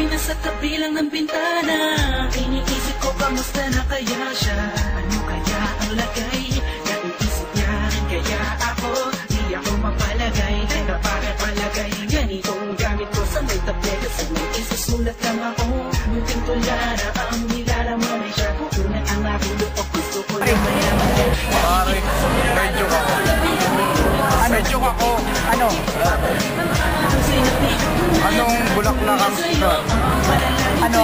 nasa tabi lang ng bintana. Iniisip ko kamusta na kaya siya. Ano kaya ang lagay ng isip niya? Kaya ako, di ako mapalagay. Teka para palagay, ganitong gamit ko sa may tableta. Sa may isusulat lang ako, munting tulara. Ang nilalaman ay siya. Una ang aking loob, gusto ko lang mayaman. Pare, medyo ako. Medyo ako. Ano? Anong bulaklak ang Ano?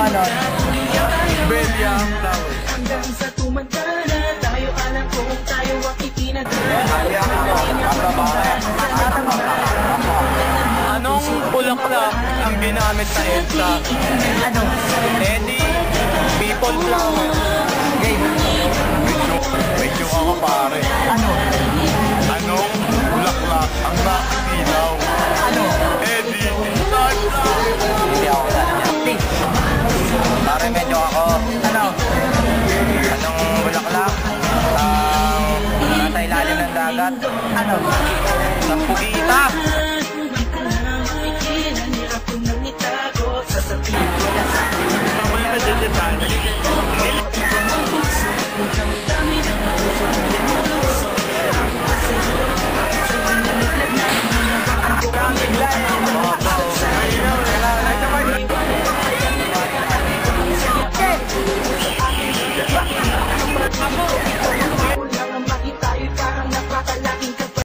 Belia ang flowers. Hanggang sa tumanda na tayo, alam kung tayo ang itinadala. Anong bulaklak ang ginamit sa EDSA? Ano? Eddie, people flower. Medyo ako pare. Ano? Anong bulaklak ang nakikinaw? Ano? Eddie, life flower. Hindi ako Pare, medyo ako. Ano? Anong bulaklak ang nasa ilalim ng dagat? Ano? Sa pugita. Sasabihin ko lang sa akin.